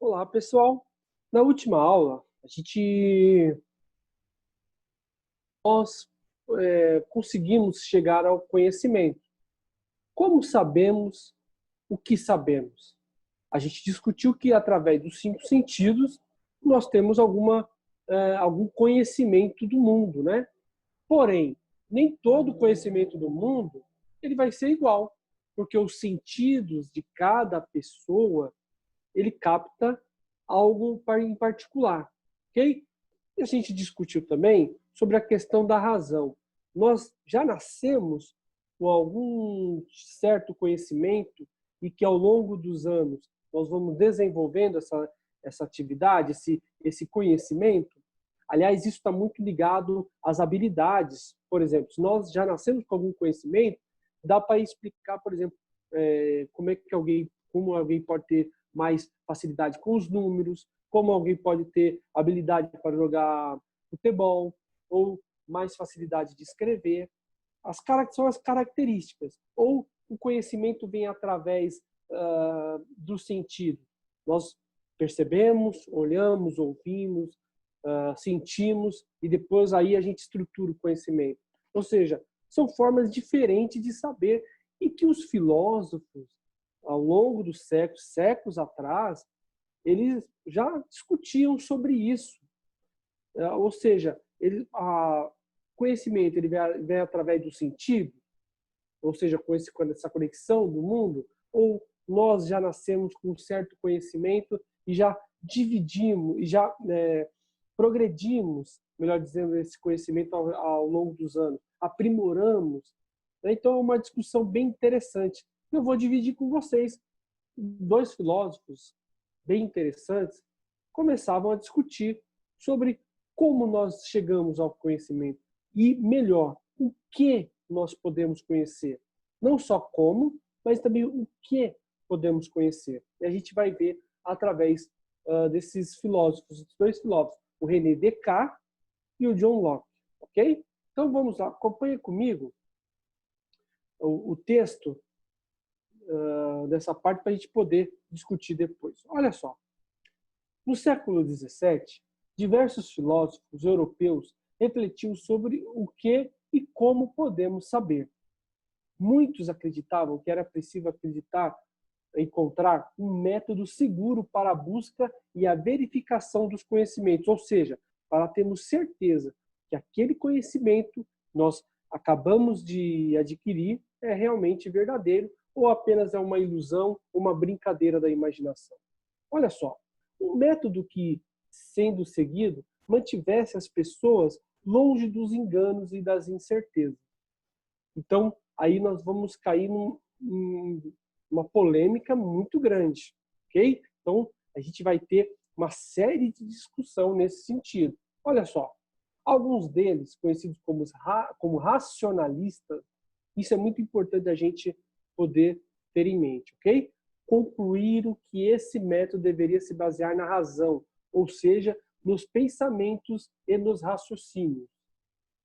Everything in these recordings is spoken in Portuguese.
Olá, pessoal. Na última aula, nós conseguimos chegar ao conhecimento. Como sabemos o que sabemos? A gente discutiu que através dos 5 sentidos nós temos algum conhecimento do mundo, né? Porém, nem todo conhecimento do mundo ele vai ser igual, porque os sentidos de cada pessoa ele capta algo em particular, ok? E a gente discutiu também sobre a questão da razão. Nós já nascemos com algum certo conhecimento e que ao longo dos anos nós vamos desenvolvendo essa atividade, esse conhecimento. Aliás, isso está muito ligado às habilidades. Por exemplo, se nós já nascemos com algum conhecimento, dá para explicar, por exemplo, como alguém pode ter mais facilidade com os números, como alguém pode ter habilidade para jogar futebol, ou mais facilidade de escrever. São as características. Ou o conhecimento vem através do sentido. Nós percebemos, olhamos, ouvimos, sentimos, e depois aí a gente estrutura o conhecimento. Ou seja, são formas diferentes de saber e que os filósofos, ao longo dos séculos atrás, eles já discutiam sobre isso. Ou seja, conhecimento ele vem através do sentido, ou seja, com essa conexão do mundo, ou nós já nascemos com um certo conhecimento e já dividimos, e já progredimos, melhor dizendo, esse conhecimento ao longo dos anos, aprimoramos. Então, é uma discussão bem interessante. Eu vou dividir com vocês. Dois filósofos bem interessantes começavam a discutir sobre como nós chegamos ao conhecimento e, melhor, o que nós podemos conhecer. Não só como, mas também o que podemos conhecer. E a gente vai ver através desses filósofos, dois filósofos, o René Descartes e o John Locke. Ok? Então vamos lá, acompanhe comigo o texto dessa parte para a gente poder discutir depois. Olha só. No século XVII, diversos filósofos europeus refletiam sobre o que e como podemos saber. Muitos acreditavam que era preciso encontrar um método seguro para a busca e a verificação dos conhecimentos, ou seja, para termos certeza que aquele conhecimento nós acabamos de adquirir é realmente verdadeiro ou apenas é uma ilusão, uma brincadeira da imaginação. Olha só, um método que, sendo seguido, mantivesse as pessoas longe dos enganos e das incertezas. Então, aí nós vamos cair numa polêmica muito grande, ok? Então, a gente vai ter uma série de discussão nesse sentido. Olha só, alguns deles, conhecidos como racionalistas, isso é muito importante a gente poder ter em mente, ok? Concluíram que esse método deveria se basear na razão, ou seja, nos pensamentos e nos raciocínios.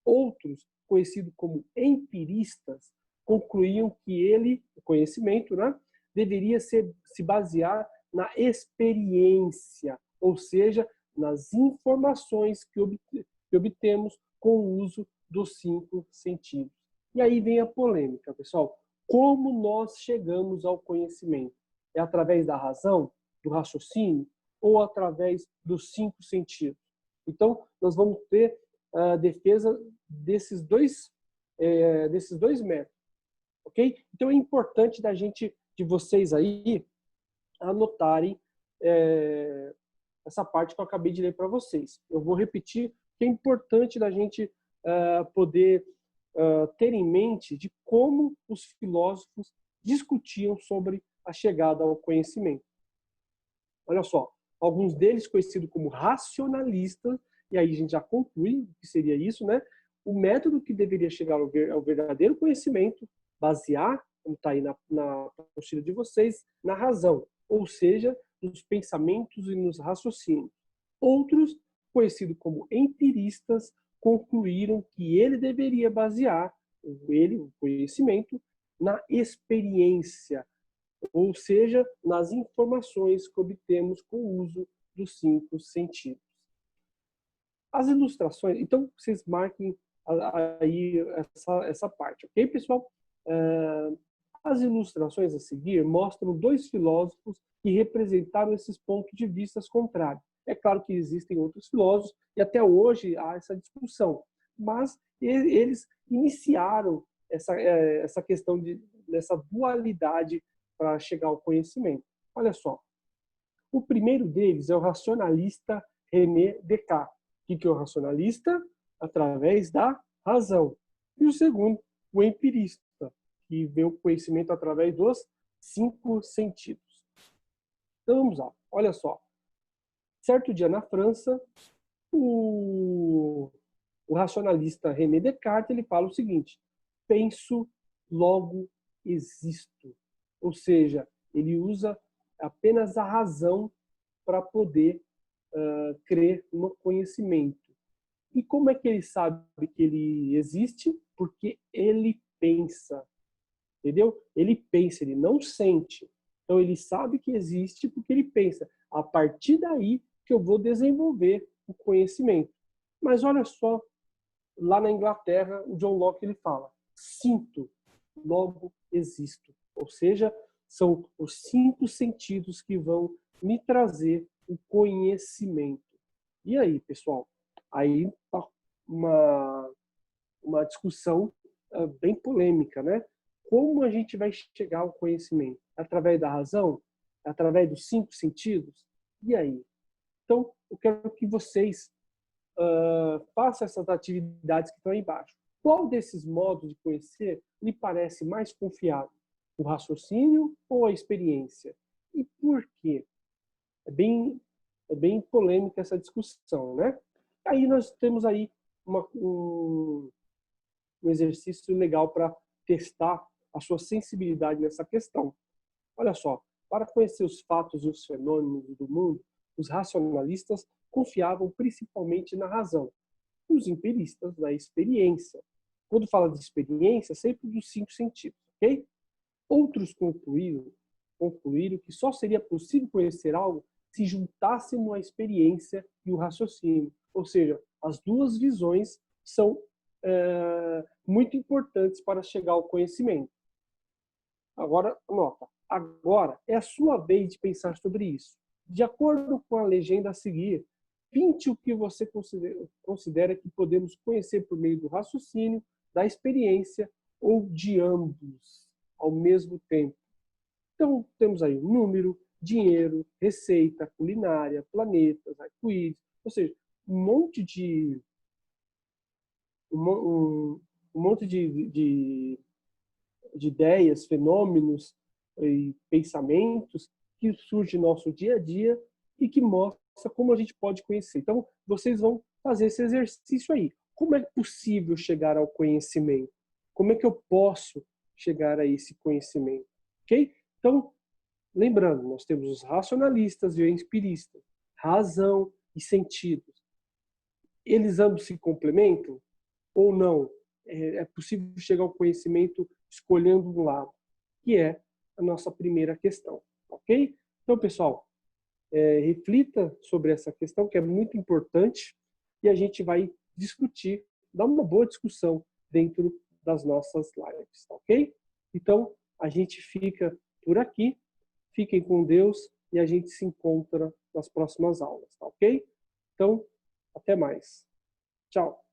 Outros, conhecidos como empiristas, concluíam que o conhecimento, né, deveria se basear na experiência, ou seja, nas informações que obtemos com o uso dos 5 sentidos. E aí vem a polêmica, pessoal. Como nós chegamos ao conhecimento? É através da razão, do raciocínio, ou através dos 5 sentidos? Então, nós vamos ter a defesa desses dois métodos, ok? Então, é importante de vocês aí, anotarem essa parte que eu acabei de ler para vocês. Eu vou repetir que é importante da gente poder ter em mente de como os filósofos discutiam sobre a chegada ao conhecimento. Olha só, alguns deles conhecidos como racionalistas, e aí a gente já conclui o que seria isso, né? O método que deveria chegar ao verdadeiro conhecimento, basear, como está aí na apostila de vocês, na razão, ou seja, nos pensamentos e nos raciocínios. Outros, conhecidos como empiristas, concluíram que ele deveria basear o conhecimento na experiência, ou seja, nas informações que obtemos com o uso dos 5 sentidos. As ilustrações, então vocês marquem aí essa parte, ok, pessoal? As ilustrações a seguir mostram 2 filósofos que representaram esses pontos de vista contrários. É claro que existem outros filósofos e até hoje há essa discussão, mas eles iniciaram essa questão dessa dualidade para chegar ao conhecimento. Olha só, o primeiro deles é o racionalista René Descartes. O que é o racionalista? Através da razão. E o segundo, o empirista, que vê o conhecimento através dos 5 sentidos. Então vamos lá, olha só. Certo dia na França, o racionalista René Descartes ele fala o seguinte: penso, logo existo. Ou seja, ele usa apenas a razão para poder crer no conhecimento. E como é que ele sabe que ele existe? Porque ele pensa. Entendeu? Ele pensa, ele não sente. Então ele sabe que existe porque ele pensa. A partir daí que eu vou desenvolver o conhecimento. Mas olha só, lá na Inglaterra, o John Locke ele fala: sinto, logo existo. Ou seja, são os 5 sentidos que vão me trazer o conhecimento. E aí, pessoal? Aí tá uma discussão bem polêmica, né? Como a gente vai chegar ao conhecimento? Através da razão? Através dos 5 sentidos? E aí? Então, eu quero que vocês façam essas atividades que estão aí embaixo. Qual desses modos de conhecer lhe parece mais confiável? O raciocínio ou a experiência? E por quê? É bem polêmica essa discussão, né? Aí nós temos aí um exercício legal para testar a sua sensibilidade nessa questão. Olha só, para conhecer os fatos e os fenômenos do mundo, os racionalistas confiavam principalmente na razão, os empiristas na experiência. Quando fala de experiência, sempre dos 5 sentidos, ok? Outros concluíram que só seria possível conhecer algo se juntássemos a experiência e o raciocínio. Ou seja, as duas visões são muito importantes para chegar ao conhecimento. Agora, nota. Agora é a sua vez de pensar sobre isso. De acordo com a legenda a seguir, pinte o que você considera que podemos conhecer por meio do raciocínio, da experiência ou de ambos ao mesmo tempo. Então, temos aí número, dinheiro, receita, culinária, planetas, arco-íris, ou seja, um monte de ideias, fenômenos e pensamentos que surgem no nosso dia a dia e que mostra como a gente pode conhecer. Então, vocês vão fazer esse exercício aí. Como é possível chegar ao conhecimento? Como é que eu posso chegar a esse conhecimento? Ok? Então, lembrando, nós temos os racionalistas e os empiristas, razão e sentidos. Eles ambos se complementam ou não? É possível chegar ao conhecimento escolhendo um lado, que é a nossa primeira questão, ok? Então, pessoal, reflita sobre essa questão, que é muito importante, e a gente vai discutir, dar uma boa discussão dentro das nossas lives, ok? Então, a gente fica por aqui, fiquem com Deus, e a gente se encontra nas próximas aulas, tá ok? Então, até mais. Tchau.